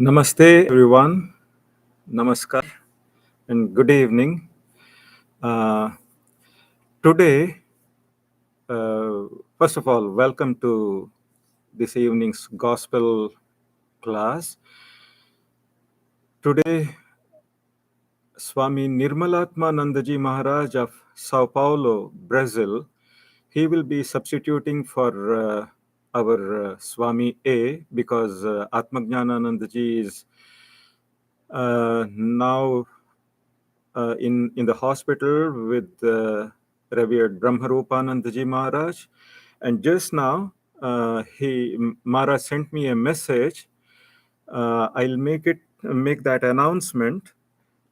Namaste, everyone. Namaskar and good evening. Uh, today, first of all, welcome to this evening's gospel class. Today, Swami Nirmalatmananda ji Maharaj of Sao Paulo, Brazil, he will be substituting for our Swami A because Atmagnanananda ji is now in the hospital with revered Brahmarupananda ji Maharaj, and just now Maharaj sent me a message. I'll make that announcement.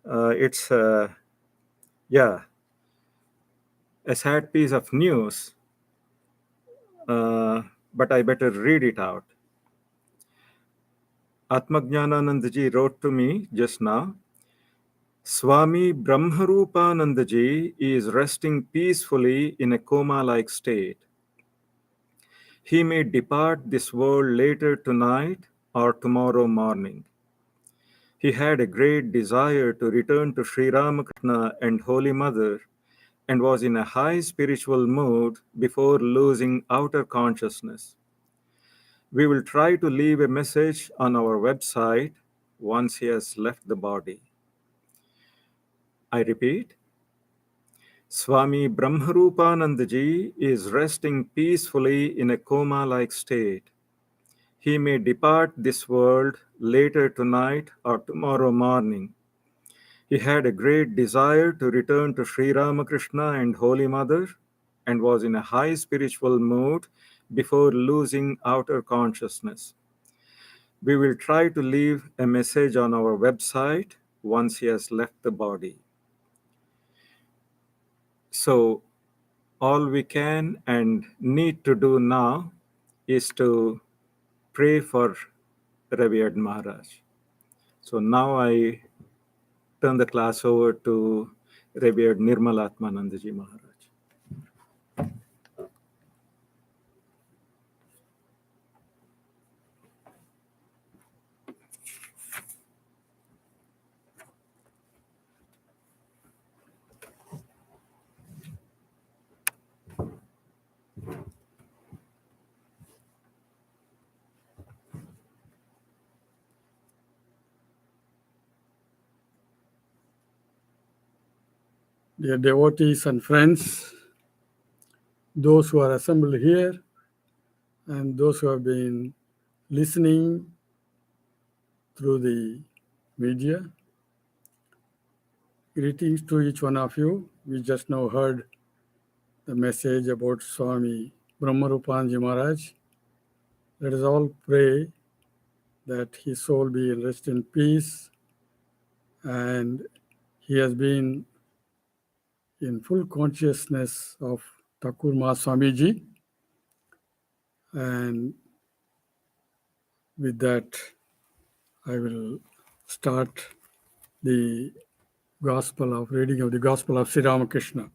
It's yeah, a sad piece of news, but I better read it out. Atmagnanananda ji wrote to me just now. Swami Brahmarupananda ji is resting peacefully in a coma-like state. He may depart this world later tonight or tomorrow morning. He had a great desire to return to Sri Ramakrishna and Holy Mother and was in a high spiritual mood before losing outer consciousness. We will try to leave a message on our website once he has left the body. I repeat, Swami Brahmarupananda ji is resting peacefully in a coma-like state. He may depart this world later tonight or tomorrow morning. He had a great desire to return to Sri Ramakrishna and Holy Mother and was in a high spiritual mood before losing outer consciousness. We will try to leave a message on our website once he has left the body. So, all we can and need to do now is to pray for revered Maharaj. So now I turn the class over to revered Nirmalatmananda ji Maharaj. Dear devotees and friends, those who are assembled here and those who have been listening through the media, greetings to each one of you. We just now heard the message about Swami Brahmarupanji Maharaj. Let us all pray that his soul be rest in peace, and he has been in full consciousness of Thakur Maha Swamiji. And with that, I will start the reading of the Gospel of Sri Ramakrishna.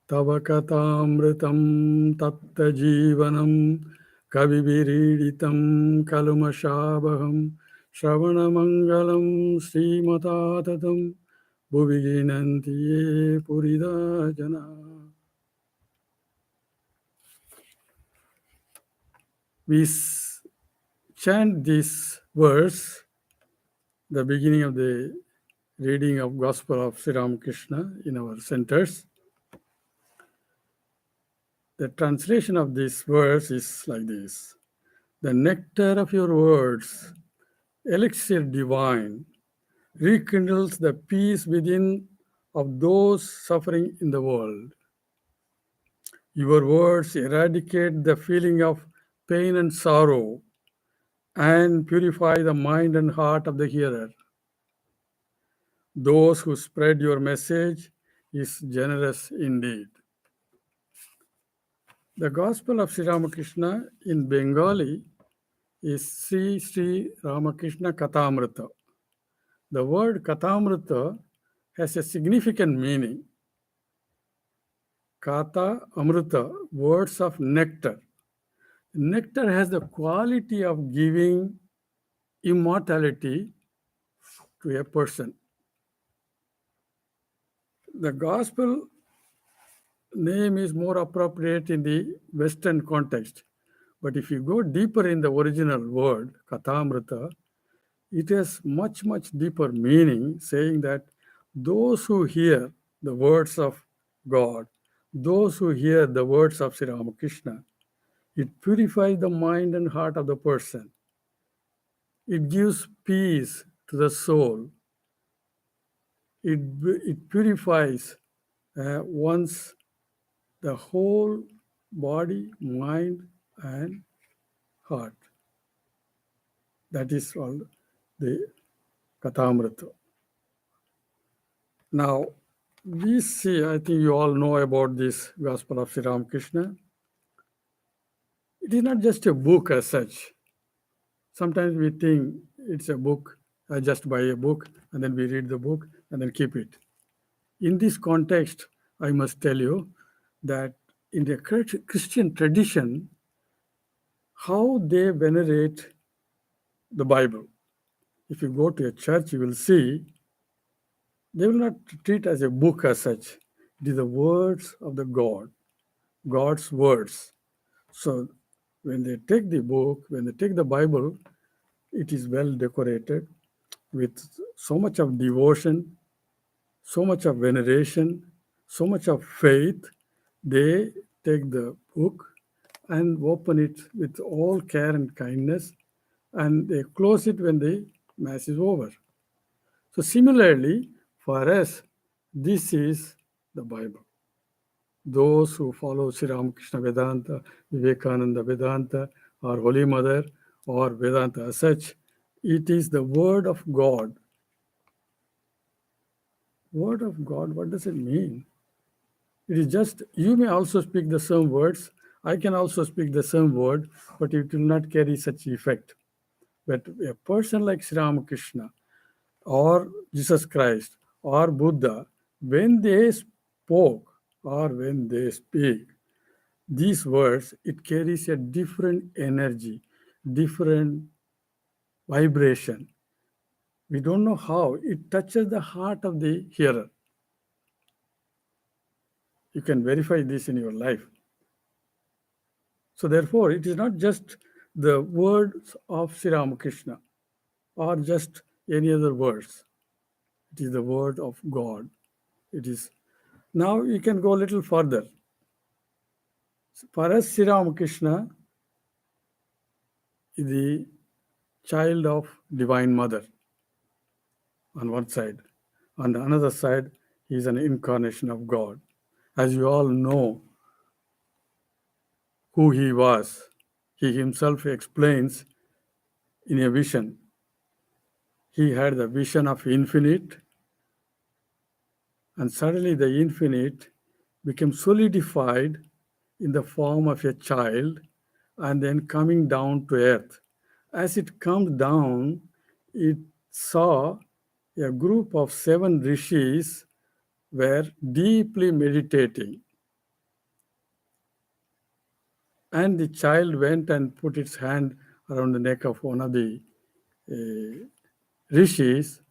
Tava katamritam tatta jivanam kaviviriditam kalumashabaham shravana mangalam srimatatam bhuviginanti ye purida jana. We chant this verse, the beginning of the reading of Gospel of Sri Ramakrishna in our centers. The translation of this verse is like this: the nectar of your words, elixir divine, rekindles the peace within of those suffering in the world. Your words eradicate the feeling of pain and sorrow and purify the mind and heart of the hearer. Those who spread your message is generous indeed. The Gospel of Sri Ramakrishna in Bengali is Sri Ramakrishna Kathamrita. The word Kathamrita has a significant meaning. Kata Amrita, words of nectar. Nectar has the quality of giving immortality to a person. The gospel name is more appropriate in the Western context. But if you go deeper in the original word, Kathamrita, it has much, much deeper meaning, saying that those who hear the words of God, those who hear the words of Sri Ramakrishna, it purifies the mind and heart of the person. It gives peace to the soul. It purifies one's the whole body, mind, and heart. That is called the Kathamrita. Now, we see, I think you all know about this Gospel of Sri Ramakrishna. It is not just a book as such. Sometimes we think it's a book, I just buy a book and then we read the book and then keep it. In this context, I must tell you that in the Christian tradition, how they venerate the Bible. If you go to a church, you will see they will not treat as a book as such. It is the words of the God, God's words. So when they take the book, when they take the Bible, it is well decorated with so much of devotion, so much of veneration, so much of faith. They take the book and open it with all care and kindness, and they close it when the Mass is over. So, similarly, for us, this is the Bible. Those who follow Sri Ramakrishna Vedanta, Vivekananda Vedanta, or Holy Mother, or Vedanta as such, it is the Word of God. Word of God, what does it mean? It is just, you may also speak the same words, I can also speak the same word, but it will not carry such effect. But a person like Sri Ramakrishna, or Jesus Christ, or Buddha, when they spoke or when they speak these words, it carries a different energy, different vibration. We don't know how. It touches the heart of the hearer. You can verify this in your life. So therefore, it is not just the words of Sri Ramakrishna or just any other words. It is the word of God. It is. Now you can go a little further. For us, Sri Ramakrishna is the child of Divine Mother on one side. On the another side, he is an incarnation of God. As you all know who he was, he himself explains in a vision. He had the vision of infinite, and suddenly the infinite became solidified in the form of a child and then coming down to earth. As it comes down, it saw a group of 7 rishis were deeply meditating. And the child went and put its hand around the neck of one of the rishis,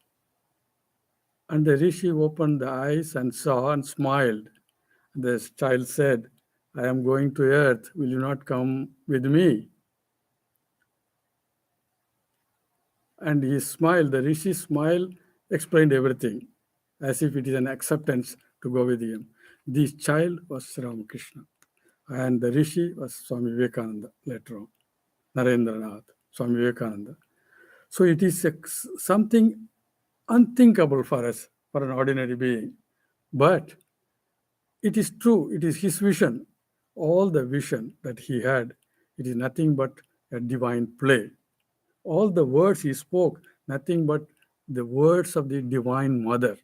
and the rishi opened the eyes and saw and smiled. The child said, I am going to earth, will you not come with me? And he smiled, the rishi smile explained everything, as if it is an acceptance to go with him. This child was Sri Ramakrishna, and the rishi was Swami Vivekananda later on, Narendranath, Swami Vivekananda. So it is something unthinkable for us, for an ordinary being. But it is true, it is his vision. All the vision that he had, it is nothing but a divine play. All the words he spoke, nothing but the words of the Divine Mother.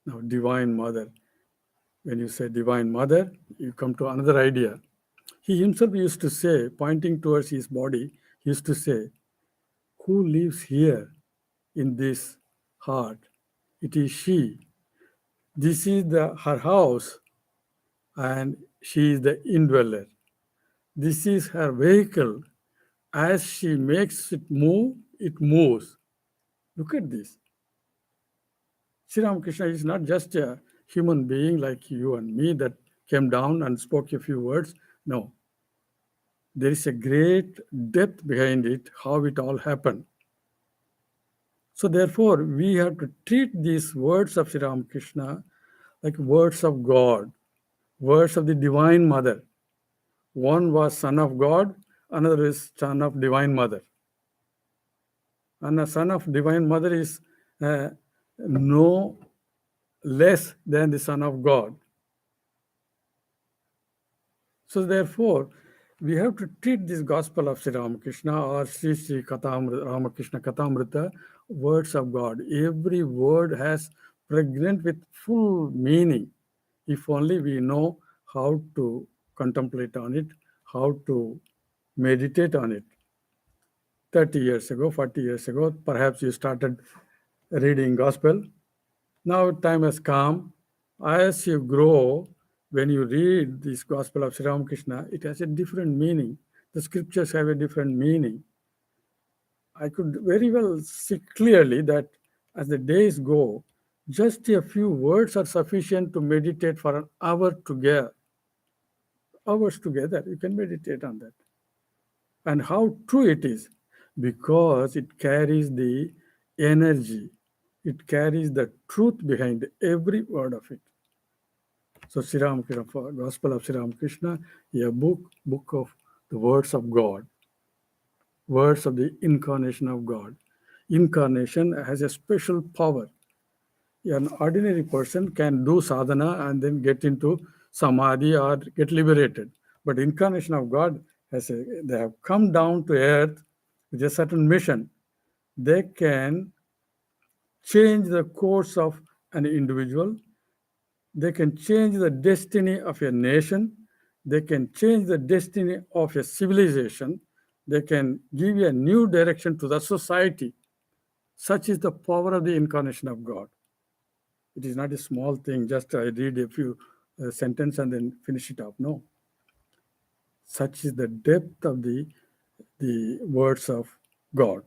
Now, Divine Mother, when you say Divine Mother, you come to another idea. He himself used to say, pointing towards his body, he used to say, who lives here in this heart? It is she. This is her house, and she is the indweller. This is her vehicle. As she makes it move, it moves. Look at this. Sri Ramakrishna is not just a human being like you and me that came down and spoke a few words. No, there is a great depth behind it, how it all happened. So, therefore, we have to treat these words of Sri Ramakrishna like words of God, words of the Divine Mother. One was Son of God, another is Son of Divine Mother. And a Son of Divine Mother is no less than the Son of God. So therefore, we have to treat this Gospel of Sri Ramakrishna or Sri Ramakrishna Kathamrita, words of God. Every word has pregnant with full meaning. If only we know how to contemplate on it, how to meditate on it. 30 years ago, 40 years ago, perhaps you started reading Gospel. Now time has come. As you grow, when you read this Gospel of Sri Ramakrishna, it has a different meaning. The scriptures have a different meaning. I could very well see clearly that as the days go, just a few words are sufficient to meditate for an hour together. Hours together, you can meditate on that. And how true it is, because it carries the energy, it carries the truth behind every word of it. So Sri Ramakrishna, Gospel of Sri Ramakrishna, a book of the words of God, words of the incarnation of God. Incarnation has a special power. An ordinary person can do sadhana and then get into samadhi or get liberated. But incarnation of God they have come down to earth with a certain mission. They can change the course of an individual. They can change the destiny of a nation. They can change the destiny of a civilization. They can give a new direction to the society. Such is the power of the incarnation of God. It is not a small thing, just I read a few sentences and then finish it up. No. Such is the depth of the words of God.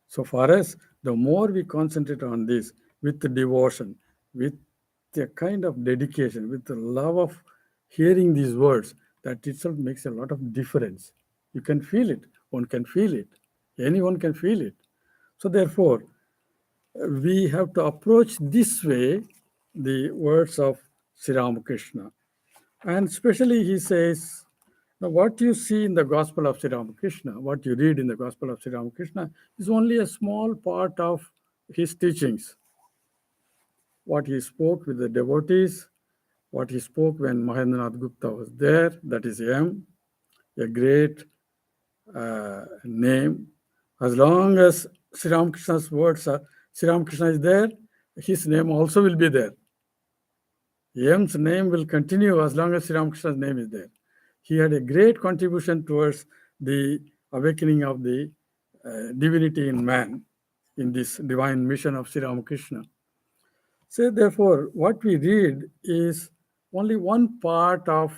So for us, the more we concentrate on this with the devotion, with a kind of dedication, with the love of hearing these words, that itself makes a lot of difference. You can feel it. One can feel it. Anyone can feel it. So therefore, we have to approach this way the words of Sri Ramakrishna. And especially he says, now what you see in the Gospel of Sri Ramakrishna, what you read in the Gospel of Sri Ramakrishna, is only a small part of his teachings. What he spoke with the devotees, what he spoke when Mahendranath Gupta was there, that is him, a great name. As long as Sri Ramakrishna's words are, Sri Ramakrishna is there, his name also will be there. M's name will continue as long as Sri Ramakrishna's name is there. He had a great contribution towards the awakening of the divinity in man in this divine mission of Sri Ramakrishna. So therefore, what we read is only one part of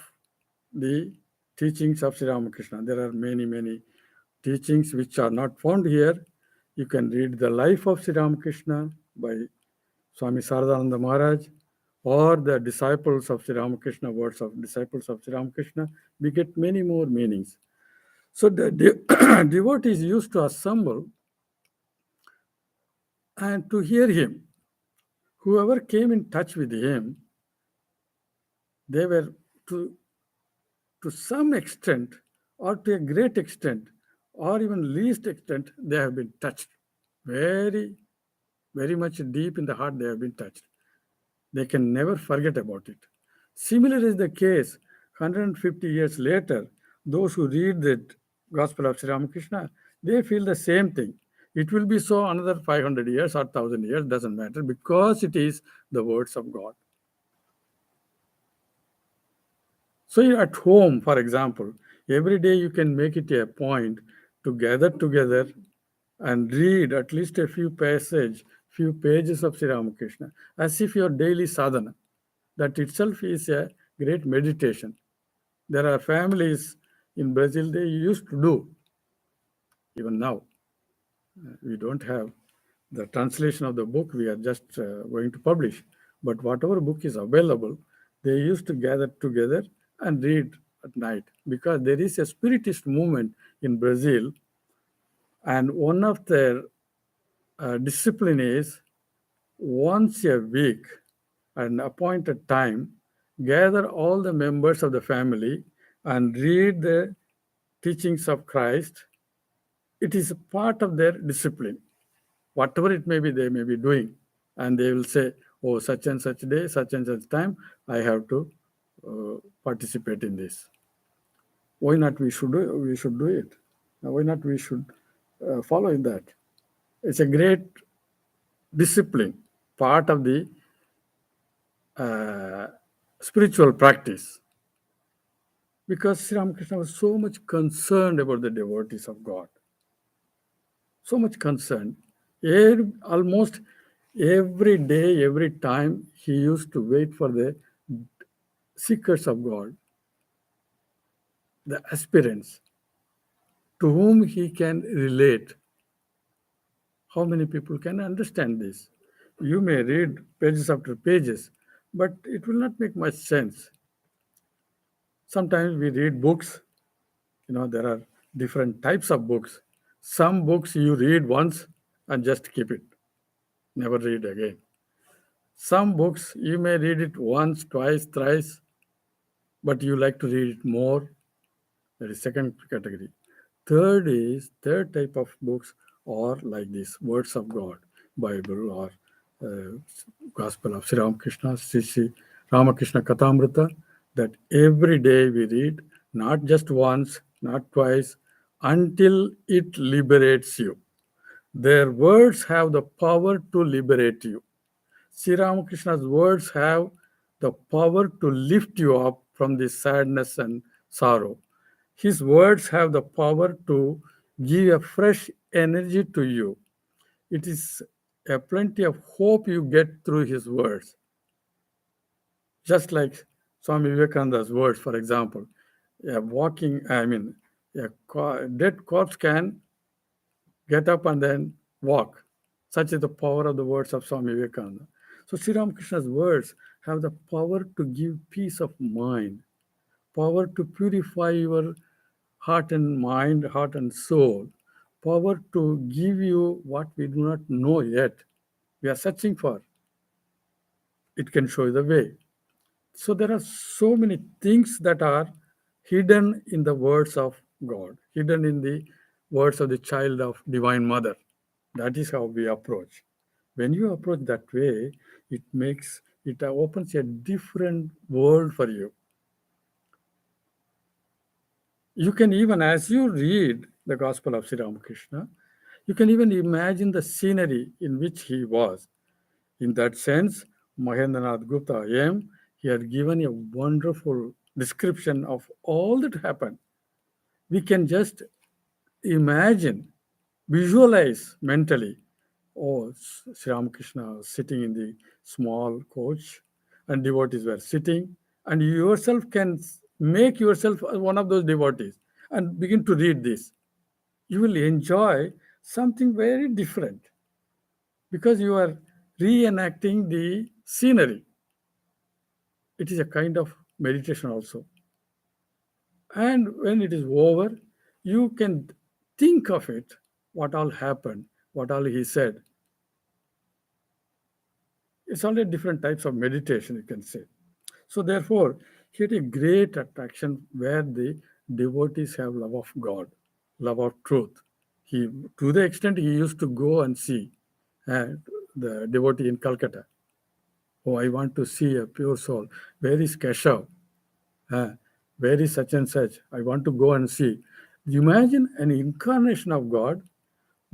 the teachings of Sri Ramakrishna. There are many, many teachings which are not found here. You can read the life of Sri Ramakrishna by Swami Saradananda Maharaj or the disciples of Sri Ramakrishna, words of disciples of Sri Ramakrishna. We get many more meanings. So the devotees used to assemble and to hear him. Whoever came in touch with him, they were to some extent or to a great extent or even least extent, they have been touched. Very, very much deep in the heart, they have been touched. They can never forget about it. Similar is the case 150 years later. Those who read the Gospel of Sri Ramakrishna, they feel the same thing. It will be so another 500 years or 1,000 years, doesn't matter, because it is the words of God. So you're at home, for example, every day you can make it a point to gather together and read at least a few pages of Sri Ramakrishna, as if your daily sadhana. That itself is a great meditation. There are families in Brazil, they used to do, even now. We don't have the translation of the book, we are just going to publish. But whatever book is available, they used to gather together and read at night, because there is a spiritist movement in Brazil, and one of their discipline is once a week at an appointed time, gather all the members of the family and read the teachings of Christ. It is a part of their discipline. Whatever it may be, they may be doing. And they will say, oh, such and such day, such and such time, I have to participate in this. Why not we should do it? Why not we should follow in that? It's a great discipline, part of the uh, spiritual practice. Because Sri Ramakrishna was so much concerned about the devotees of God. So much concerned. Almost every day, every time, he used to wait for the seekers of God, the aspirants, to whom he can relate. How many people can understand this? You may read pages after pages, but it will not make much sense. Sometimes we read books, there are different types of books. Some books you read once and just keep it, never read again. Some books you may read it once, twice, thrice, but you like to read it more. That is second category. Third type of books are like this: Words of God, Bible, or uh, Gospel of Sri Ramakrishna, Sri Ramakrishna Kathamrita, that every day we read, not just once, not twice, until it liberates you. Their words have the power to liberate you. Sri Ramakrishna's words have the power to lift you up from the sadness and sorrow. His words have the power to give a fresh energy to you. It is a plenty of hope you get through his words. Just like Swami Vivekananda's words, for example, a dead corpse can get up and then walk. Such is the power of the words of Swami Vivekananda. So Sri Ramakrishna's words have the power to give peace of mind, power to purify your heart and mind, heart and soul, power to give you what we do not know yet. We are searching for. It can show the way. So there are so many things that are hidden in the words of God, hidden in the words of the child of Divine Mother. That is how we approach. When you approach that way, it opens a different world for you. You can even, as you read the Gospel of Sri Ramakrishna, you can even imagine the scenery in which he was. In that sense, Mahendranath Gupta M, he had given a wonderful description of all that happened. We can just imagine, visualize mentally. Oh, Sri Ramakrishna sitting in the small coach, and devotees were sitting, and you yourself can make yourself one of those devotees and begin to read this. You will enjoy something very different, because you are reenacting the scenery. It is a kind of meditation also. And when it is over, you can think of it, what all happened, what all he said. It's only different types of meditation, you can say. So therefore, he had a great attraction where the devotees have love of God, love of truth. He, to the extent he used to go and see uh, the devotee in Calcutta. Oh, I want to see a pure soul. Where is Keshav? Uh, where is such and such? I want to go and see. Imagine an incarnation of God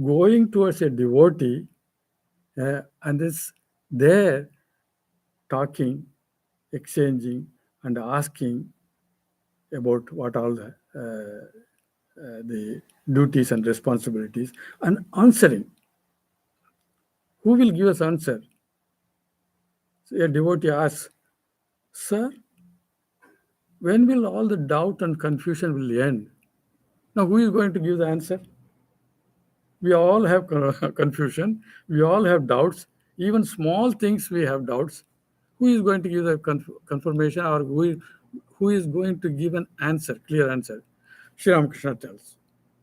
going towards a devotee and is there talking, exchanging, and asking about what all the duties and responsibilities, and answering. Who will give us answer? So a devotee asks, Sir, When will all the doubt and confusion will end? Now, who is going to give the answer? We all have confusion. We all have doubts. Even small things we have doubts. Who is going to give the confirmation, or who is going to give an answer, clear answer? Sri Ramakrishna tells.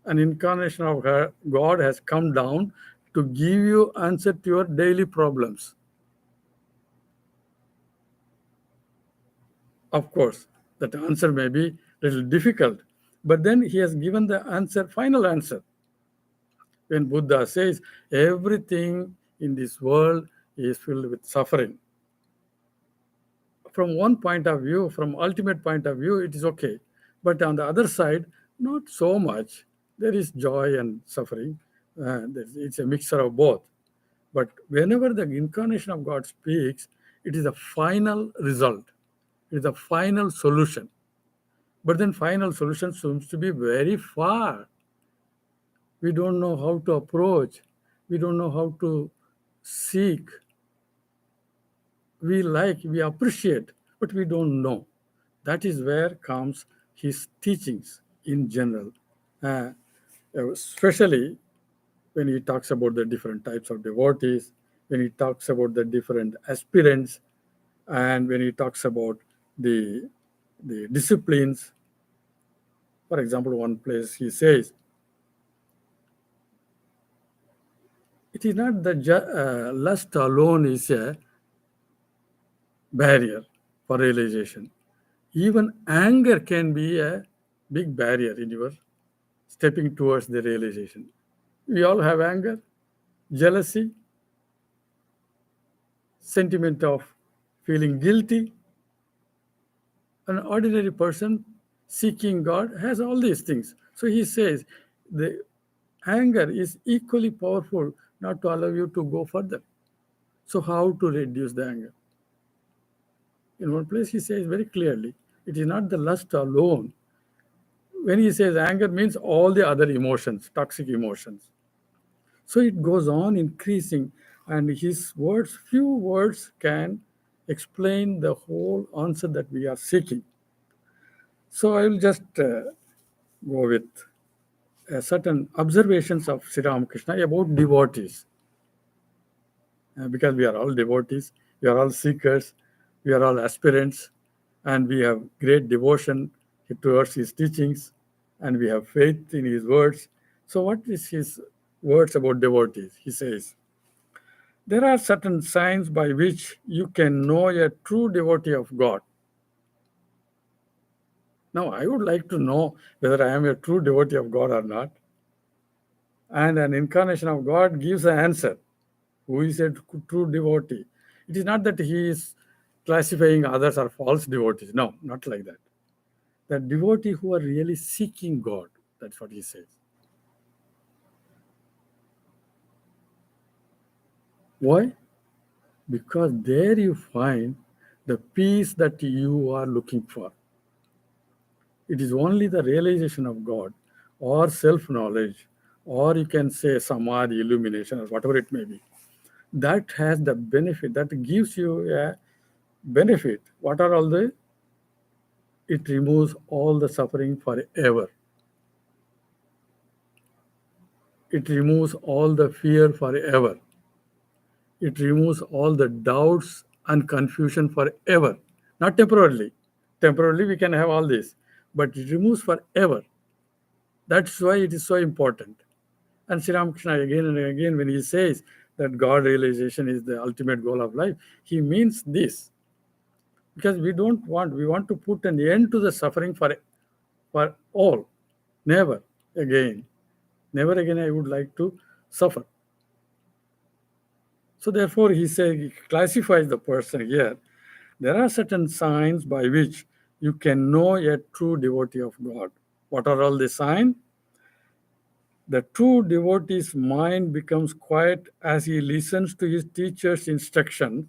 An incarnation of God has come down to give you answer to your daily problems. Of course, that answer may be a little difficult, but then he has given the answer, final answer. When Buddha says everything in this world is filled with suffering. From one point of view, from ultimate point of view, it is okay. But on the other side, not so much. There is joy and suffering. It's a mixture of both. But whenever the incarnation of God speaks, it is a final result. It is a final solution. But then final solution seems to be very far. We don't know how to approach. We don't know how to seek. We appreciate, but we don't know. That is where comes his teachings in general, especially when he talks about the different types of devotees, when he talks about the different aspirants, and when he talks about the, the disciplines. For example, one place he says, it is not that lust alone is a barrier for realization. Even anger can be a big barrier in your stepping towards the realization. We all have anger, jealousy, sentiment of feeling guilty. An ordinary person seeking God has all these things. So he says the anger is equally powerful not to allow you to go further. So, how to reduce the anger? In one place, he says very clearly, it is not the lust alone. When he says anger means all the other emotions, toxic emotions. So it goes on increasing, and his words, few words can explain the whole answer that we are seeking. So I will just go with certain observations of Sri Ramakrishna about devotees. Because we are all devotees, we are all seekers, we are all aspirants, and we have great devotion towards his teachings, and we have faith in his words. So, what is his words about devotees? He says, there are certain signs by which you can know a true devotee of God. Now, I would like to know whether I am a true devotee of God or not. And an incarnation of God gives an answer. Who is a true devotee? It is not that he is classifying others as false devotees. No, not like that. The devotee who are really seeking God. That's what he says. Why? Because there you find the peace that you are looking for. It is only the realization of God or self knowledge, or you can say samadhi, illumination, or whatever it may be. That has the benefit, that gives you a benefit. What are all the? It removes all the suffering forever. It removes all the fear forever. It removes all the doubts and confusion forever. Not temporarily. Temporarily, we can have all this, but it removes forever. That's why it is so important. And Sri Ramakrishna, again and again, when he says that God realization is the ultimate goal of life, he means this. Because we want to put an end to the suffering for all. Never again. Never again I would like to suffer. So therefore, he classifies the person here. There are certain signs by which you can know a true devotee of God. What are all the signs? The true devotee's mind becomes quiet as he listens to his teacher's instructions.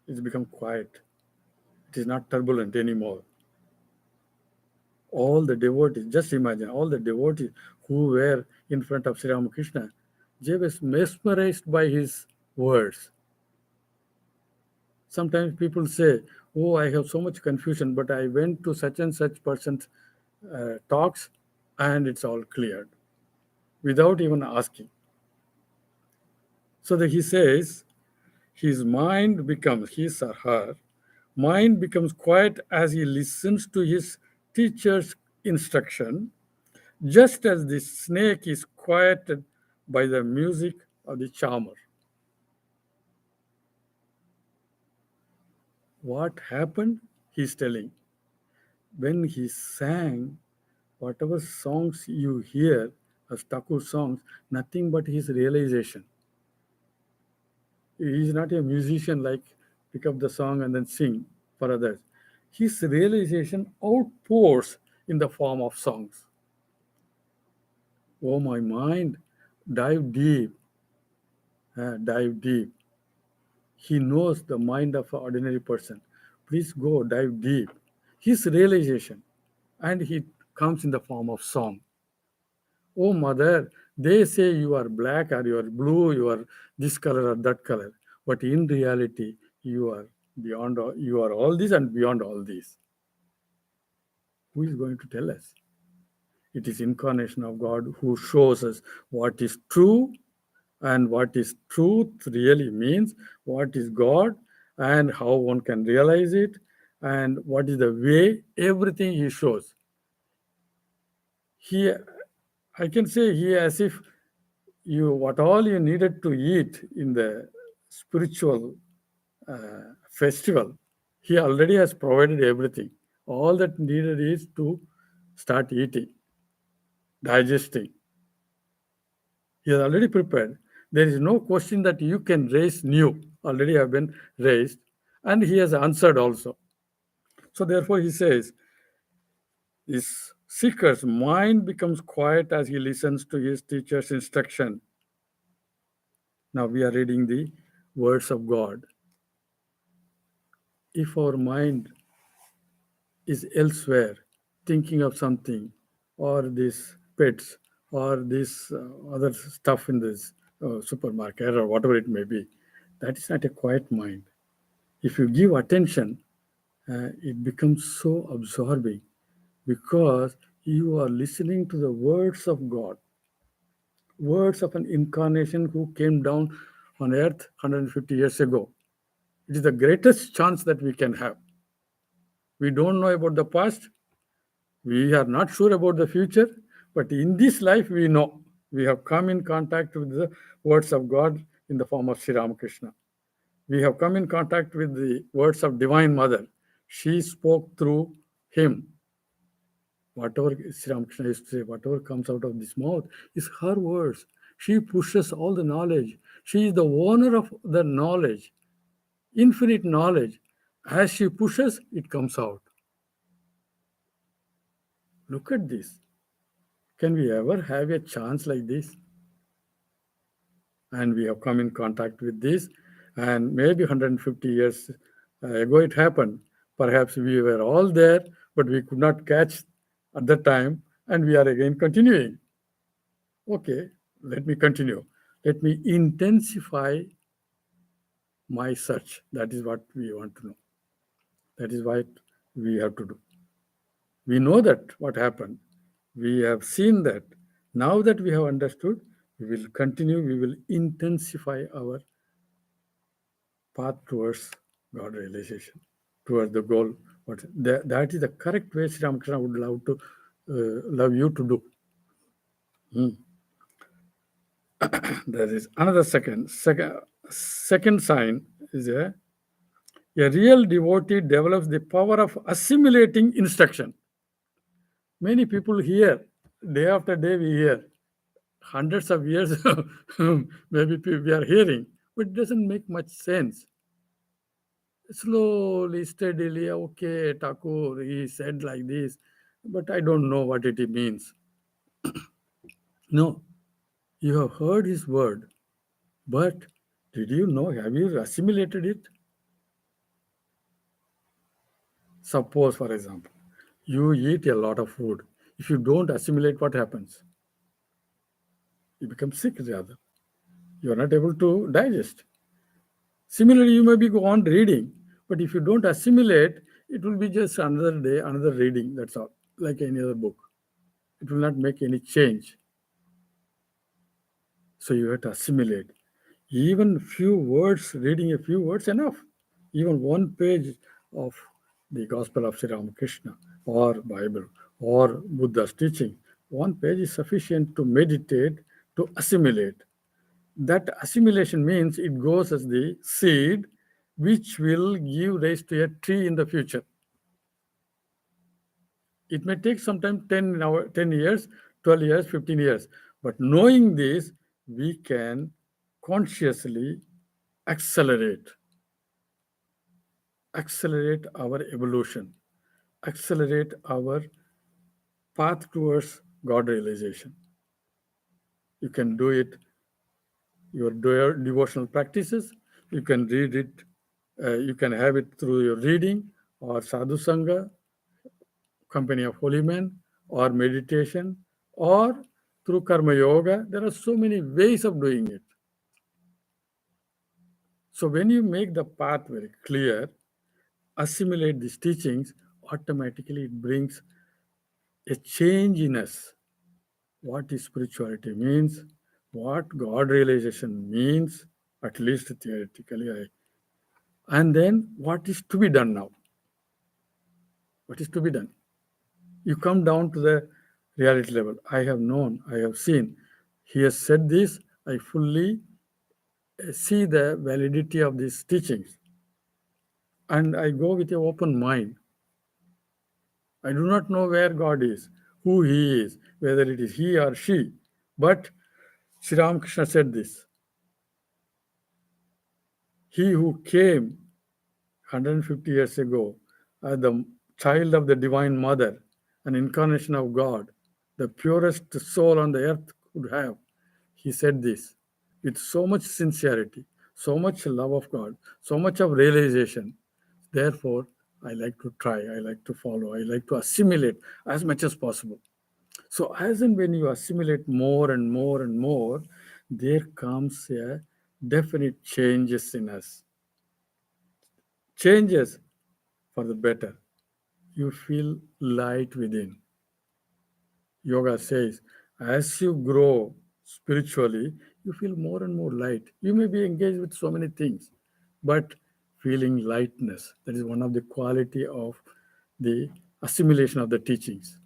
It's become quiet. It is not turbulent anymore. All the devotees, just imagine, all the devotees who were in front of Sri Ramakrishna, they were mesmerized by his words. Sometimes people say, Oh, I have so much confusion, but I went to such and such person's talks and it's all cleared without even asking. So that he says, his mind becomes, his or her mind becomes quiet as he listens to his teacher's instruction, just as the snake is quieted by the music of the charmer. What happened? He's telling. When he sang, whatever songs you hear as Thakur songs, nothing but his realization. He is not a musician like pick up the song and then sing for others. His realization outpours in the form of songs. Oh, my mind, dive deep, dive deep. He knows the mind of an ordinary person. Please go dive deep. His realization, and he comes in the form of song. Oh, mother, they say you are black or you are blue, you are this color or that color. But in reality, you are beyond all, you are all this and beyond all this. Who is going to tell us? It is incarnation of God who shows us what is true and what is truth really means, what is God and how one can realize it, and what is the way, everything he shows. He, I can say he as if you what all you needed to eat in the spiritual festival, he already has provided everything. All that needed is to start eating, digesting. He has already prepared. There is no question that you can raise new, already have been raised, and he has answered also. So therefore he says, this seeker's mind becomes quiet as he listens to his teacher's instruction. Now we are reading the words of God. If our mind is elsewhere, thinking of something, or these pets, or this other stuff in this supermarket, or whatever it may be, that is not a quiet mind. If you give attention, it becomes so absorbing because you are listening to the words of God, words of an incarnation who came down on earth 150 years ago. It is the greatest chance that we can have. We don't know about the past, we are not sure about the future, but in this life we know. We have come in contact with the words of God in the form of Sri Ramakrishna. We have come in contact with the words of Divine Mother. She spoke through him. Whatever Sri Ramakrishna used to say, whatever comes out of this mouth is her words. She pushes all the knowledge. She is the owner of the knowledge, infinite knowledge. As she pushes, it comes out. Look at this. Can we ever have a chance like this? And we have come in contact with this, and maybe 150 years ago it happened. Perhaps we were all there, but we could not catch at that time, and we are again continuing. Okay, let me continue. Let me intensify my search. That is what we want to know. That is what we have to do. We know that what happened. We have seen that. Now that we have understood, we will continue, we will intensify our path towards God realization, towards the goal. But that is the correct way Sri Ramakrishna would love you to do. There is another second sign is a real devotee develops the power of assimilating instruction. Many people hear, day after day we hear, hundreds of years maybe we are hearing, but it doesn't make much sense. Slowly, steadily, okay, Thakur, he said like this, but I don't know what it means. No, you have heard his word, but did you know, have you assimilated it? Suppose, for example, you eat a lot of food. If you don't assimilate, what happens? You become sick, rather. You are not able to digest. Similarly, you may be go on reading, But if you don't assimilate, it will be just another day, another reading, that's all, like any other book. It will not make any change. So you have to assimilate. Even few words, reading a few words enough. Even one page of the Gospel of Sri Ramakrishna or Bible or Buddha's teaching, one page is sufficient to meditate, to assimilate. That assimilation means it goes as the seed which will give rise to a tree in the future. It may take sometime 10 years, 12 years, 15 years. But knowing this, we can consciously accelerate, accelerate our evolution, accelerate our path towards God realization. You can do it, your devotional practices, you can read it, you can have it through your reading or sadhu sangha, company of holy men, or meditation, or through karma yoga. There are so many ways of doing it. So when you make the path very clear, assimilate these teachings, automatically it brings a change in us. What is spirituality means, what God realization means, at least theoretically, and then what is to be done now. What is to be done? You come down to the reality level. I have known, I have seen. He has said this, I fully see the validity of these teachings. And I go with an open mind. I do not know where God is, who He is, whether it is He or she. But Sri Ramakrishna said this. He who came 150 years ago as the child of the Divine Mother, an incarnation of God, the purest soul on the earth could have, he said this with so much sincerity, so much love of God, so much of realization. Therefore, I like to try, I like to follow, I like to assimilate as much as possible. So, as and when you assimilate more and more and more, there comes a definite changes in us. Changes for the better. You feel light within. Yoga says, as you grow spiritually, you feel more and more light. You may be engaged with so many things, but feeling lightness. That is one of the quality of the assimilation of the teachings.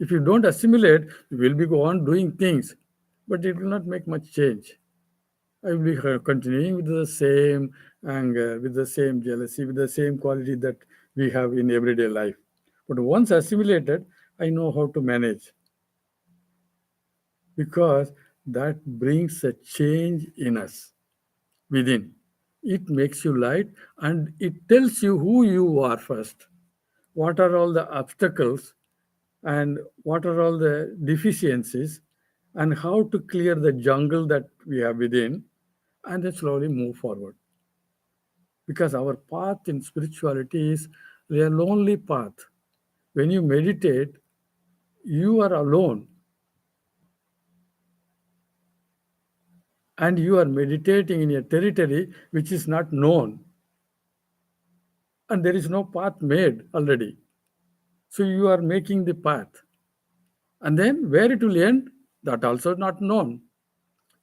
If you don't assimilate, you will be go on doing things, but it will not make much change. I will be continuing with the same anger, with the same jealousy, with the same quality that we have in everyday life. But once assimilated, I know how to manage because that brings a change in us within. It makes you light and it tells you who you are first. What are all the obstacles and what are all the deficiencies and how to clear the jungle that we have within and then slowly move forward. Because our path in spirituality is a lonely path. When you meditate, you are alone and you are meditating in a territory which is not known and there is no path made already. So you are making the path. And then where it will end, that also not known.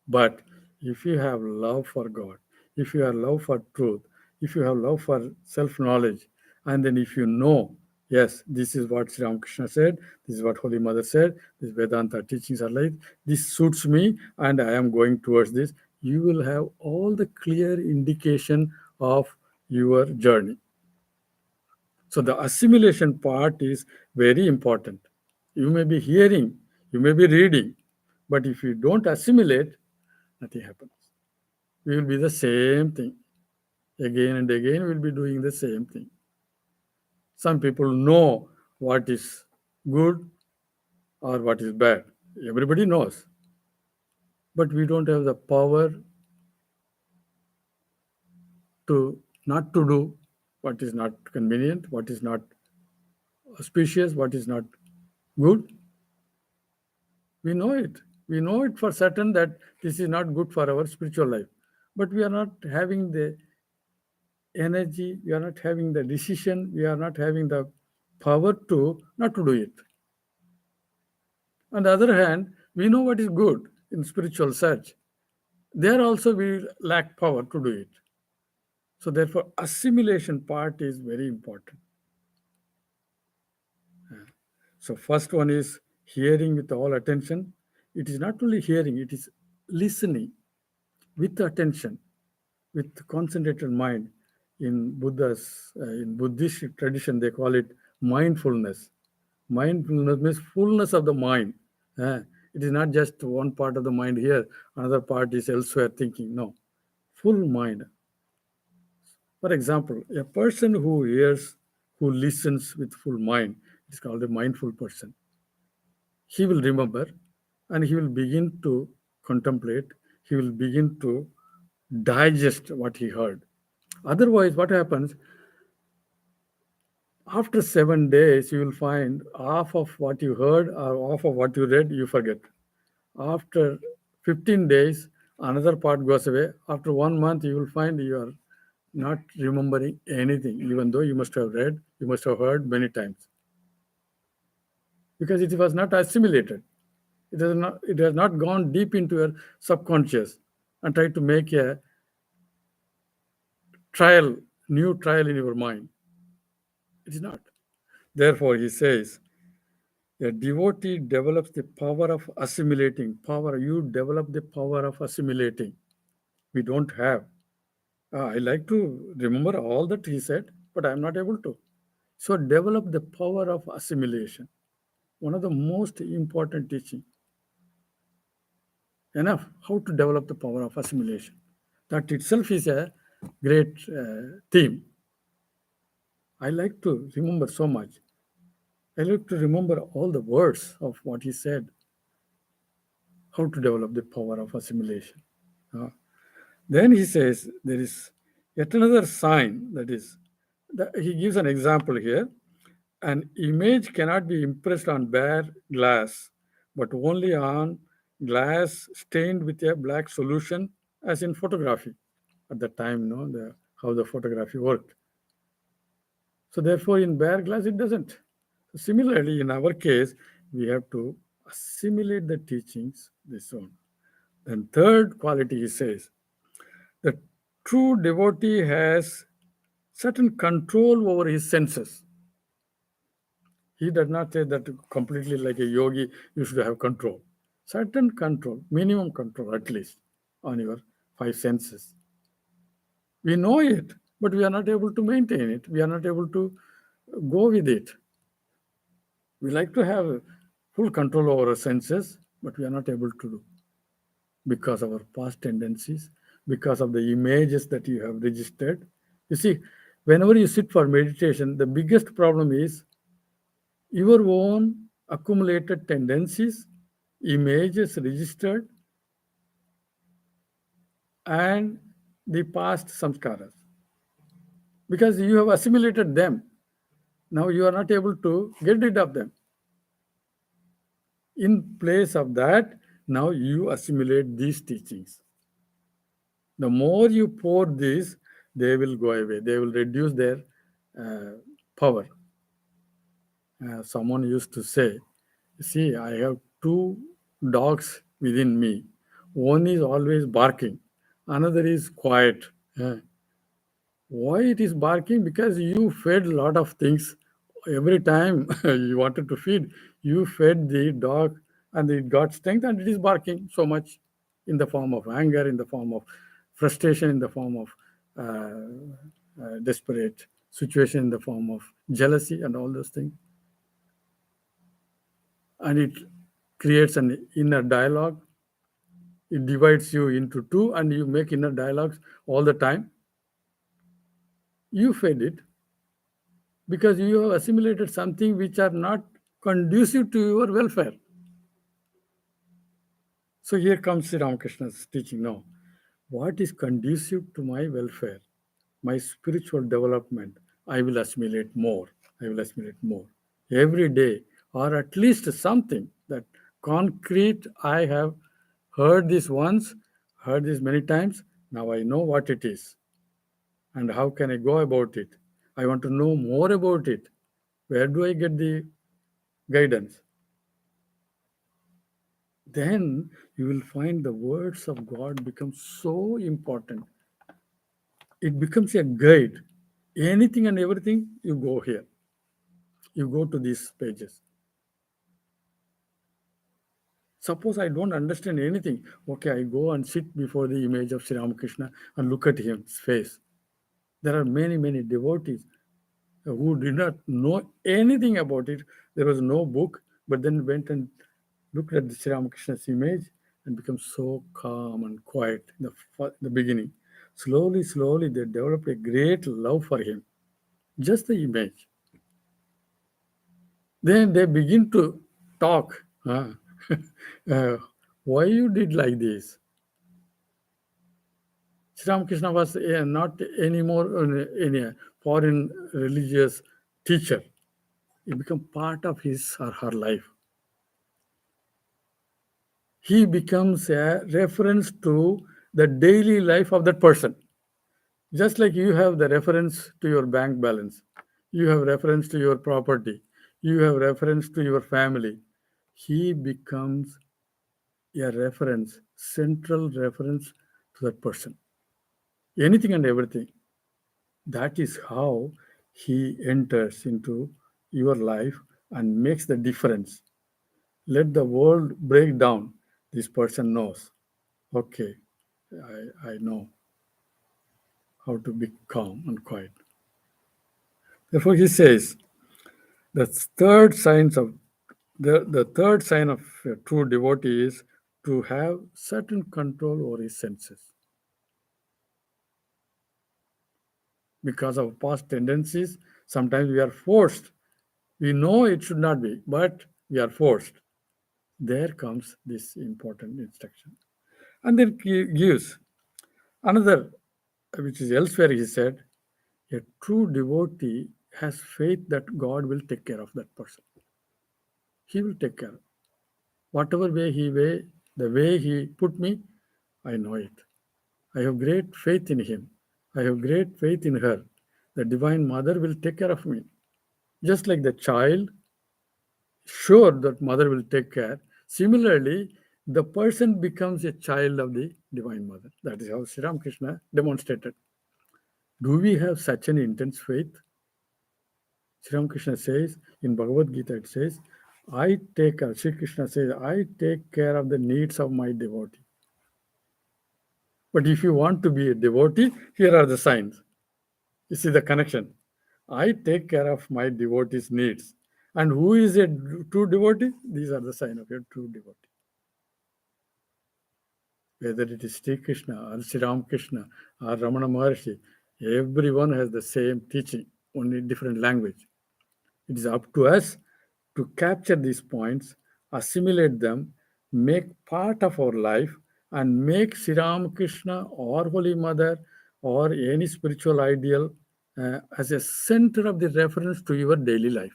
But if you have love for God, if you have love for truth, if you have love for self knowledge, and then if you know, yes, this is what Sri Ramakrishna said, this is what Holy Mother said, this Vedanta teachings are like, this suits me, and I am going towards this, you will have all the clear indication of your journey. So the assimilation part is very important. You may be hearing, you may be reading, but if you don't assimilate, nothing happens. We will be the same thing. Again and again, we'll be doing the same thing. Some people know what is good or what is bad. Everybody knows. But we don't have the power to not to do what is not convenient, what is not auspicious, what is not good. We know it. We know it for certain that this is not good for our spiritual life. But we are not having the energy, we are not having the decision, we are not having the power to not to do it. On the other hand, we know what is good in spiritual search. There also we lack power to do it. So therefore, assimilation part is very important. So first one is hearing with all attention. It is not only hearing, it is listening with attention, with concentrated mind. In Buddhist tradition, they call it mindfulness. Mindfulness means fullness of the mind. Uh, it is not just one part of the mind here, another part is elsewhere thinking. No, full mind. For example, a person who hears, who listens with full mind, is called a mindful person. He will remember and he will begin to contemplate, he will begin to digest what he heard. Otherwise, what happens? After 7 days, you will find half of what you heard or half of what you read, you forget. After 15 days, another part goes away. After 1 month, you will find you are not remembering anything, even though you must have read, you must have heard many times. Because it was not assimilated. It has not gone deep into your subconscious and tried to make a trial, new trial in your mind. It is not. Therefore, he says, a devotee develops the power of assimilating. Power, you develop the power of assimilating. We don't have. I like to remember all that he said, but I'm not able to. So develop the power of assimilation. One of the most important teaching. Enough. How to develop the power of assimilation. That itself is a great theme. I like to remember so much. I like to remember all the words of what he said. How to develop the power of assimilation. Uh, Then he says there is yet another sign that is, he gives an example here. An image cannot be impressed on bare glass, but only on glass stained with a black solution, as in photography. At the time, how the photography worked. So therefore, in bare glass, it doesn't. Similarly, in our case, we have to assimilate the teachings, this one. Then third quality, he says, the true devotee has certain control over his senses. He does not say that completely like a yogi, you should have control. Certain control, minimum control at least, on your five senses. We know it, but we are not able to maintain it. We are not able to go with it. We like to have full control over our senses, but we are not able to do because of our past tendencies, because of the images that you have registered. You see, whenever you sit for meditation, the biggest problem is your own accumulated tendencies, images registered, and the past samskaras. Because you have assimilated them. Now you are not able to get rid of them. In place of that, now you assimilate these teachings. The more you pour this, they will go away. They will reduce their power. Someone used to say, see, I have two dogs within me. One is always barking, another is quiet. Why it is barking? Because you fed a lot of things. Every time you wanted to feed, you fed the dog and it got strength and it is barking so much in the form of anger, in the form of frustration, in the form of desperate situation, in the form of jealousy and all those things. And it creates an inner dialogue. It divides you into two and you make inner dialogues all the time. You fed it because you have assimilated something which are not conducive to your welfare. So here comes Sri Ramakrishna's teaching now. What is conducive to my welfare, my spiritual development? I will assimilate more. I will assimilate more every day, or at least something that concrete. I have heard this once, heard this many times. Now I know what it is. And how can I go about it? I want to know more about it. Where do I get the guidance? Then you will find the words of God become so important. It becomes a guide. Anything and everything, you go here. You go to these pages. Suppose I don't understand anything. Okay, I go and sit before the image of Sri Ramakrishna and look at his face. There are many, many devotees who did not know anything about it. There was no book, but then went and looked at the Sri Ramakrishna's image and become so calm and quiet in the beginning. Slowly, slowly, they developed a great love for him. Just the image. Then they begin to talk. Uh, why you did like this? Sri Ramakrishna was not anymore any foreign religious teacher. It became part of his or her life. He becomes a reference to the daily life of that person. Just like you have the reference to your bank balance, you have reference to your property, you have reference to your family. He becomes a reference, central reference to that person. Anything and everything. That is how he enters into your life and makes the difference. Let the world break down. This person knows. Okay, I know how to be calm and quiet. Therefore, he says the third signs of the third sign of a true devotee is to have certain control over his senses. Because of past tendencies, sometimes we are forced. We know it should not be, but we are forced. There comes this important instruction. And then he gives another, which is elsewhere, he said, a true devotee has faith that God will take care of that person. He will take care. Whatever the way he put me, I know it. I have great faith in him. I have great faith in her. The Divine Mother will take care of me. Just like the child, sure that mother will take care. Similarly, the person becomes a child of the Divine Mother. That is how Sri Ramakrishna demonstrated. Do we have such an intense faith? Sri Ramakrishna says in Bhagavad Gita, it says, Sri Krishna says, I take care of the needs of my devotee. But if you want to be a devotee, here are the signs. You see the connection. I take care of my devotee's needs. And who is a true devotee? These are the signs of a true devotee. Whether it is Sri Krishna or Sri Ramakrishna or Ramana Maharshi, everyone has the same teaching, only different language. It is up to us to capture these points, assimilate them, make part of our life, and make Sri Ramakrishna or Holy Mother or any spiritual ideal as a center of the reference to your daily life.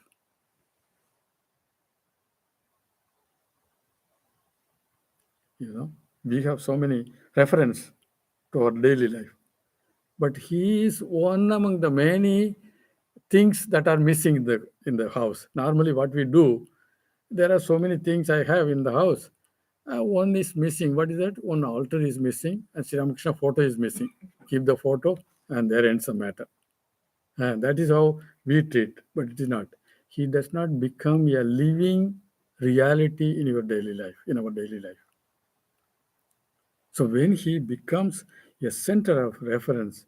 We have so many reference to our daily life, but he is one among the many things that are missing in the house. Normally, what we do, there are so many things I have in the house. One is missing. What is that? One altar is missing, and Sri Ramakrishna photo is missing. Keep the photo, and there ends the matter. And that is how we treat, but it is not. He does not become a living reality in your daily life, in our daily life. So when he becomes a center of reference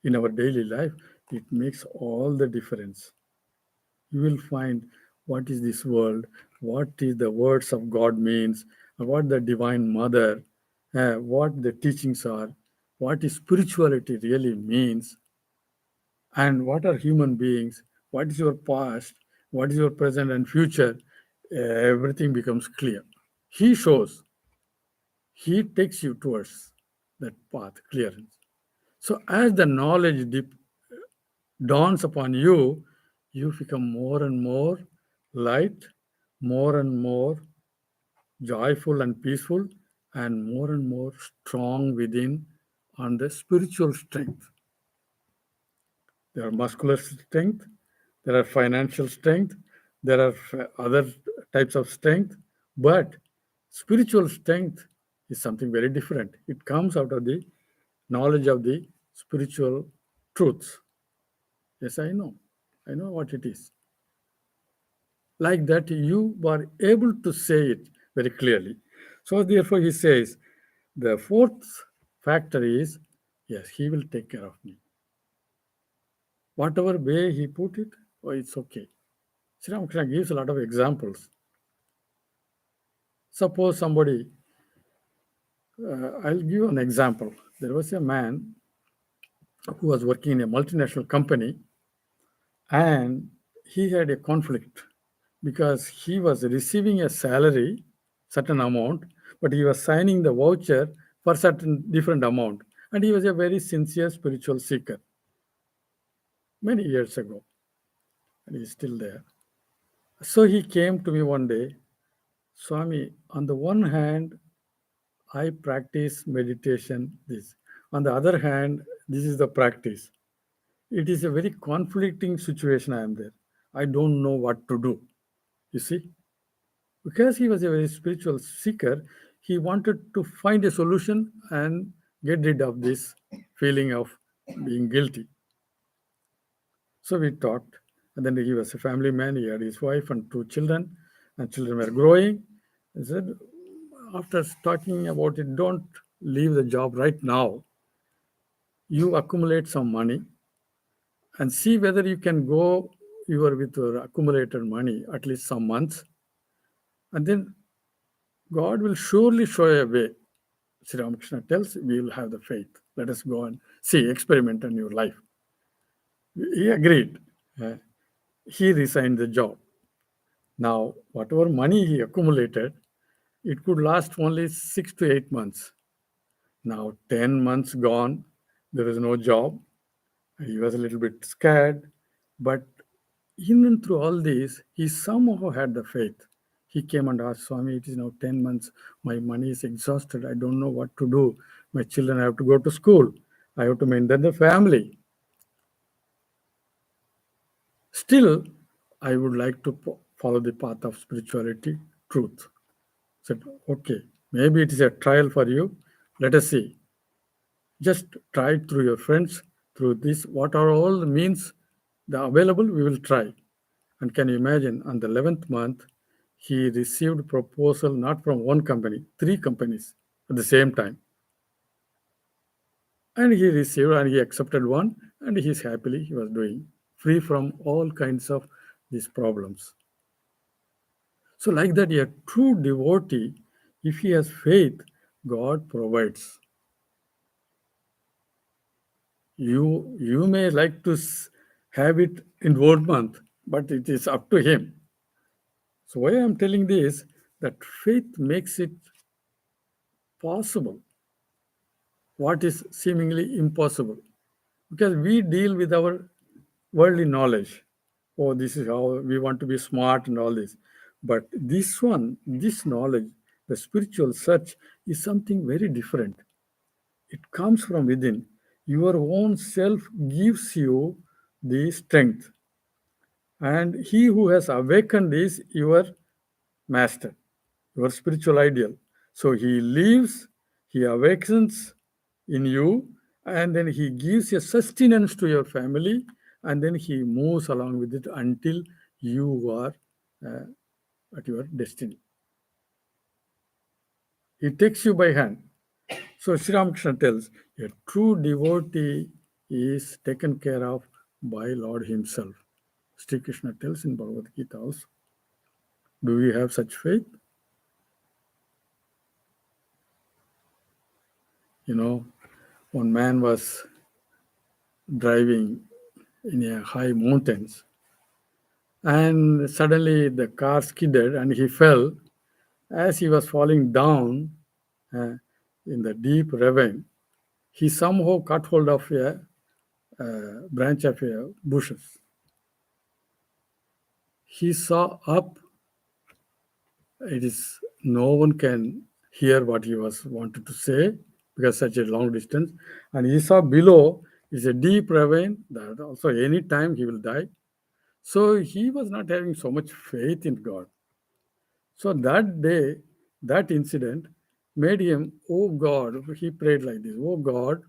in our daily life, it makes all the difference. You will find what is this world, what is the words of God means, what the Divine Mother, what the teachings are, what is spirituality really means, and what are human beings, what is your past, what is your present and future. Everything becomes clear. He shows, he takes you towards that path, clearance. So as the knowledge dawns upon you, you become more and more light, more and more joyful and peaceful, and more strong within on the spiritual strength. There are muscular strength, there are financial strength, there are other types of strength, but spiritual strength is something very different. It comes out of the knowledge of the spiritual truths. Yes, I know. I know what it is. Like that, you are able to say it very clearly. So, therefore, he says, the fourth factor is yes, he will take care of me. Whatever way he put it, oh, it's okay. Sri Ramakrishna gives a lot of examples. Suppose somebody, I'll give an example. There was a man who was working in a multinational company and he had a conflict because he was receiving a salary, certain amount, but he was signing the voucher for certain different amount. And he was a very sincere spiritual seeker many years ago, and he's still there. So he came to me one day, Swami, on the one hand, I practice meditation, this. On the other hand, this is the practice. It is a very conflicting situation I am there. I don't know what to do. You see? Because he was a very spiritual seeker, he wanted to find a solution and get rid of this feeling of being guilty. So we talked, and then he was a family man. He had his wife and two children, and children were growing. I said, after talking about it, don't leave the job right now. You accumulate some money and see whether you can go with your accumulated money at least some months, and then God will surely show a way. Sri Ramakrishna tells, we will have the faith. Let us go and see, experiment in your life. He agreed. Uh, he resigned the job. Now, whatever money he accumulated, it could last only 6 to 8 months. Now, 10 months gone, there is no job. He was a little bit scared, but in and through all this, he somehow had the faith. He came and asked Swami, it is now 10 months. My money is exhausted. I don't know what to do. My children have to go to school. I have to maintain the family. Still, I would like to follow the path of spirituality, truth. Said, okay, maybe it is a trial for you. Let us see. Just try it through your friends, through this. What are all the means the available? We will try. And can you imagine, on the 11th month, he received proposal not from one company, three companies at the same time. And he received and he accepted one, and he's happily he was doing, free from all kinds of these problems. So, like that, a true devotee, if he has faith, God provides. You may like to have it in 1 month, but it is up to him. So why I'm telling this, that faith makes it possible what is seemingly impossible, because we deal with our worldly knowledge. Oh, this is how we want to be smart and all this. But this knowledge, the spiritual search, is something very different. It comes from within. Your own self gives you the strength, and he who has awakened is your master, your spiritual ideal. So he lives, he awakens in you, and then he gives a sustenance to your family, and then he moves along with it until you are uh, at your destiny. He takes you by hand. So Sri Ramakrishna tells, a true devotee is taken care of by Lord himself. Sri Krishna tells in Bhagavad Gita also. Do we have such faith? One man was driving in a high mountains, and suddenly the car skidded and he fell. As he was falling down uh, in the deep ravine, he somehow caught hold of a branch of a bushes. He saw up. It is no one can hear what he was wanted to say because such a long distance. And he saw below It's a deep ravine that also any time he will die. So he was not having so much faith in God. So that day, that incident made him, oh God, he prayed like this, oh God,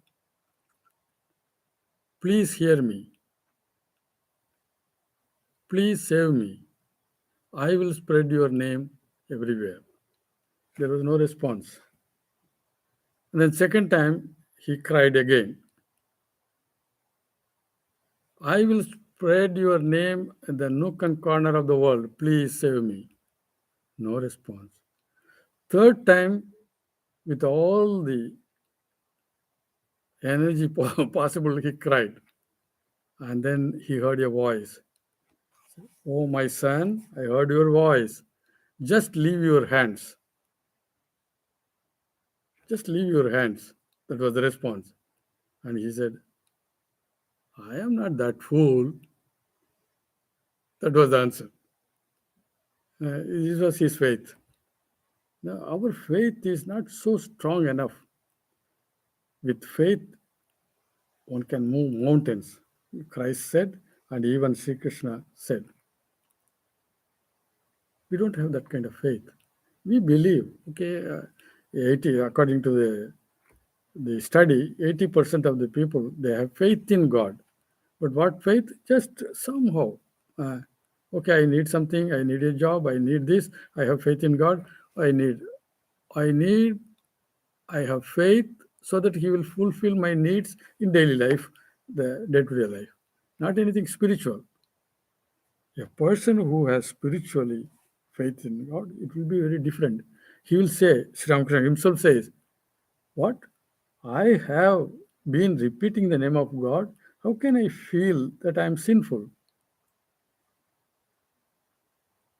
please hear me, please save me. I will spread your name everywhere. There was no response. And then second time, he cried again, I will spread your name in the nook and corner of the world. Please save me. No response. Third time, with all the energy possible, he cried. And then he heard a voice. Oh, my son, I heard your voice. Just leave your hands. Just leave your hands. That was the response. And he said, I am not that fool. That was the answer. This was his faith. Now, our faith is not so strong enough. With faith, one can move mountains. Christ said, and even Sri Krishna said. We don't have that kind of faith. We believe, okay, 80, according to the study, 80% of the people, they have faith in God. But what faith? Just somehow. Okay, I need something, I need a job, I need this, I have faith in God, I need, I have faith so that He will fulfill my needs in daily life, the day-to-day life. Not anything spiritual. A person who has spiritually faith in God, it will be very different. He will say, Sri Ramakrishna himself says, what? I have been repeating the name of God. How can I feel that I am sinful?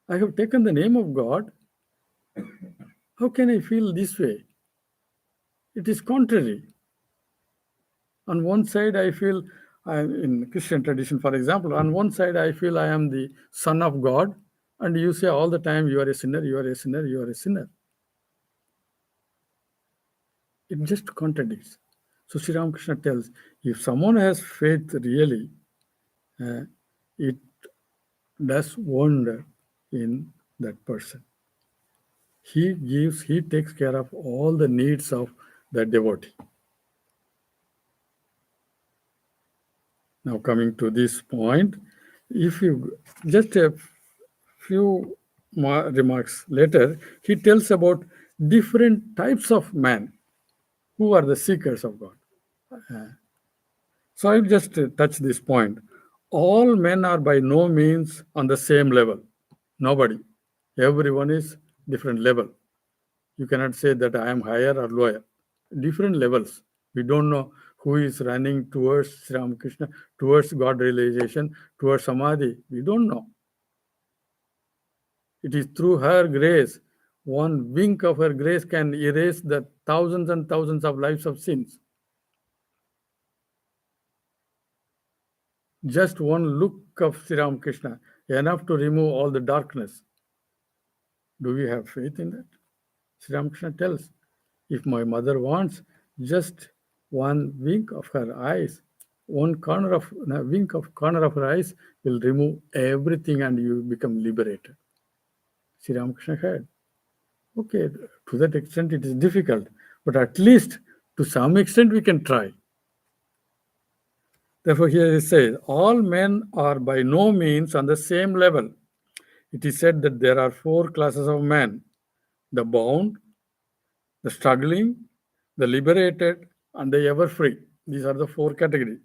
I have taken the name of God. How can I feel this way? It is contrary. On one side, I feel, in Christian tradition, for example, on one side, I feel I am the son of God, and you say all the time, you are a sinner, you are a sinner, you are a sinner. It just contradicts. So Sri Ramakrishna tells, if someone has faith really, it does wonder in that person. He takes care of all the needs of the devotee. Now coming to this point, if you just a few more remarks later, he tells about different types of men who are the seekers of God. So I'll just touch this point. All men are by no means on the same level. Nobody. Everyone is different level. You cannot say that I am higher or lower. Different levels. We don't know who is running towards Sri Ramakrishna, towards God realization, towards Samadhi. We don't know. It is through her grace. One wink of her grace can erase the thousands and thousands of lives of sins. Just one look of Sri Ramakrishna, enough to remove all the darkness. Do we have faith in that? Sri Ramakrishna tells, if my mother wants, just one wink of her eyes, wink of corner of her eyes will remove everything and you become liberated. Sri Ramakrishna had. Okay, to that extent it is difficult, but at least to some extent we can try. Therefore, here it says, all men are by no means on the same level. It is said that there are four classes of men: the bound, the struggling, the liberated, and the ever free. These are the four categories.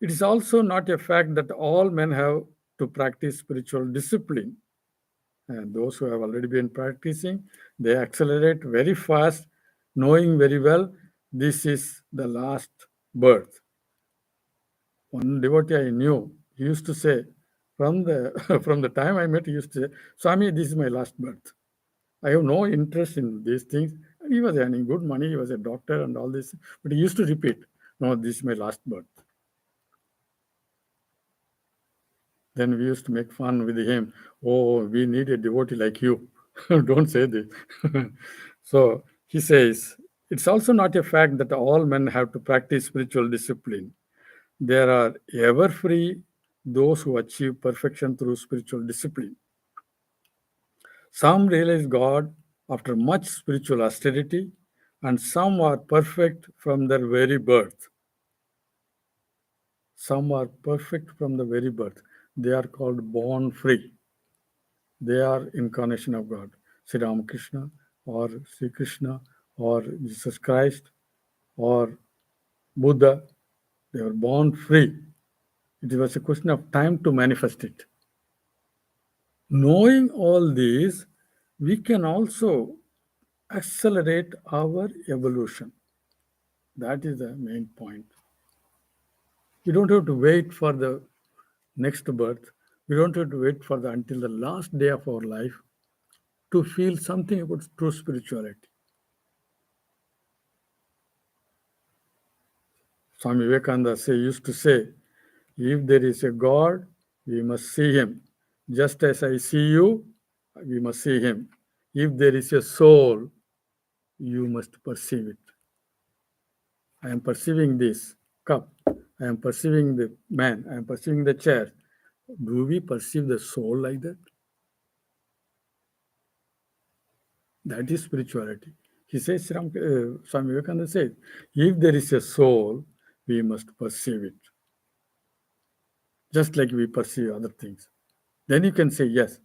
It is also not a fact that all men have to practice spiritual discipline. And those who have already been practicing, they accelerate very fast, knowing very well this is the last birth. One devotee I knew, he used to say, from the from the time I met, he used to say, Swami, this is my last birth. I have no interest in these things. And he was earning good money, he was a doctor and all this, but he used to repeat, no, this is my last birth. Then we used to make fun with him. Oh, we need a devotee like you. Don't say this. So he says, it's also not a fact that all men have to practice spiritual discipline. There are ever free those who achieve perfection through spiritual discipline. Some realize God after much spiritual austerity, and some are perfect from their very birth. Some are perfect from the very birth. They are called born free. They are incarnation of God. Sri Ramakrishna or Sri Krishna or Jesus Christ or Buddha, they were born free. It was a question of time to manifest it. Knowing all these, we can also accelerate our evolution. That is the main point. We don't have to wait for the next birth. We don't have to wait for until the last day of our life to feel something about true spirituality. Swami Vivekananda used to say, if there is a God, we must see him. Just as I see you, we must see him. If there is a soul, you must perceive it. I am perceiving this cup. I am perceiving the man. I am perceiving the chair. Do we perceive the soul like that? That is spirituality. He says, Swami Vivekananda says, if there is a soul, we must perceive it, just like we perceive other things. Then you can say yes.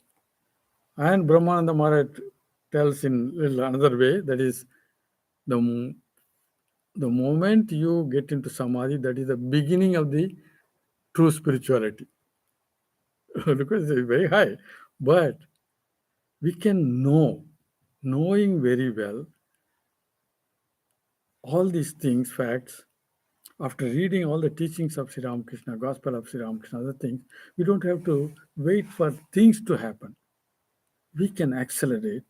And Brahmananda Maharaj tells in another way, that is, the, the moment you get into samadhi, that is the beginning of the true spirituality. Because it's very high. But we can know, knowing very well all these things, facts, after reading all the teachings of Sri Ramakrishna, Gospel of Sri Ramakrishna, other things, we don't have to wait for things to happen. We can accelerate,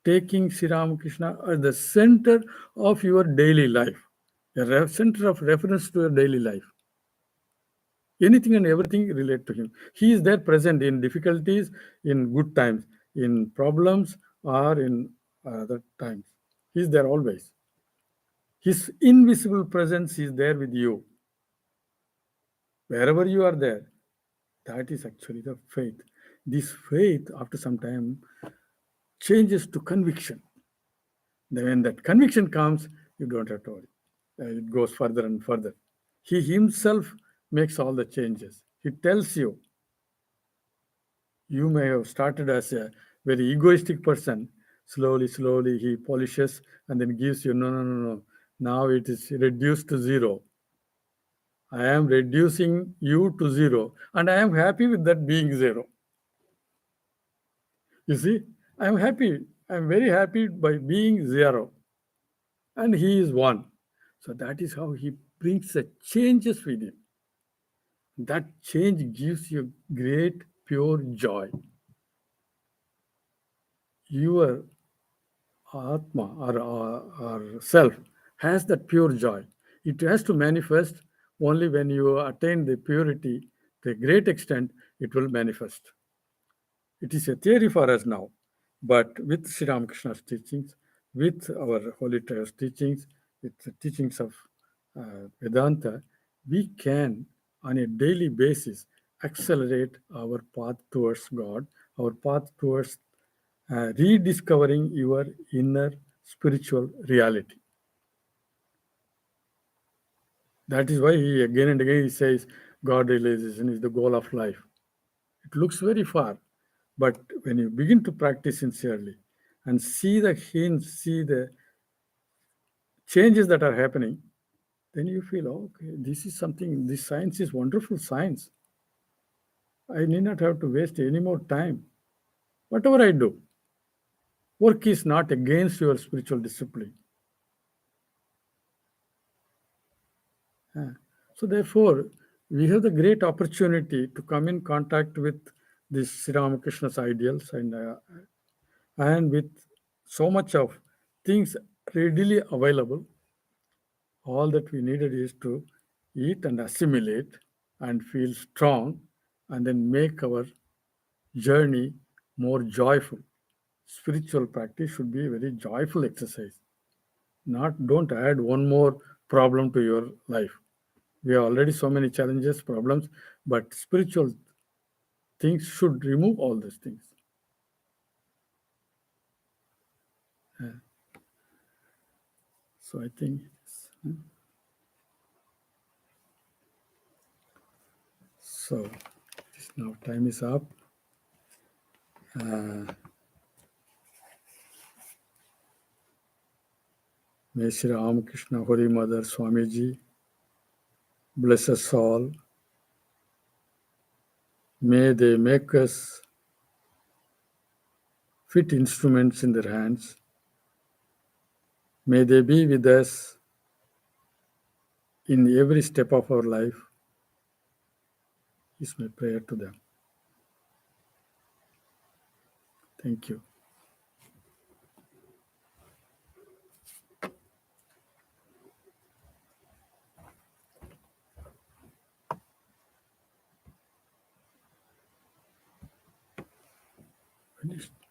taking Sri Ramakrishna at the center of your daily life, a center of reference to your daily life. Anything and everything relate to him. He is there present in difficulties, in good times, in problems, or in other times. He is there always. His invisible presence is there with you. Wherever you are there, that is actually the faith. This faith, after some time, changes to conviction. Then when that conviction comes, you don't have to worry. It goes further and further. He himself makes all the changes. He tells you, you may have started as a very egoistic person. Slowly, slowly, he polishes and then gives you, no, no, no, no. Now it is reduced to zero. I am reducing you to zero, and I am happy with that being zero. You see, I am happy. I am very happy by being zero, and he is one. So that is how he brings the changes within. That change gives you great pure joy. Your Atma or self has that pure joy. It has to manifest only when you attain the purity to a great extent, it will manifest. It is a theory for us now, but with Sri Ramakrishna's teachings, with our Holy Trial's teachings, with the teachings of Vedanta, we can, on a daily basis, accelerate our path towards God, our path towards rediscovering your inner spiritual reality. That is why he again and again he says God realization is the goal of life. It looks very far, but when you begin to practice sincerely and see the hints, see the changes that are happening, then you feel, oh, okay, this is something, this science is wonderful science. I need not have to waste any more time. Whatever I do, work is not against your spiritual discipline. So therefore, we have the great opportunity to come in contact with this Sri Ramakrishna's ideals and with so much of things readily available. All that we needed is to eat and assimilate and feel strong and then make our journey more joyful. Spiritual practice should be a very joyful exercise. Not don't add one more problem to your life. We have already so many challenges, problems, but spiritual things should remove all these things. So I think so. Now time is up. May Sri Ramakrishna Holy Mother Swamiji bless us all. May they make us fit instruments in their hands. May they be with us in every step of our life, is my prayer to them. Thank you. Finished.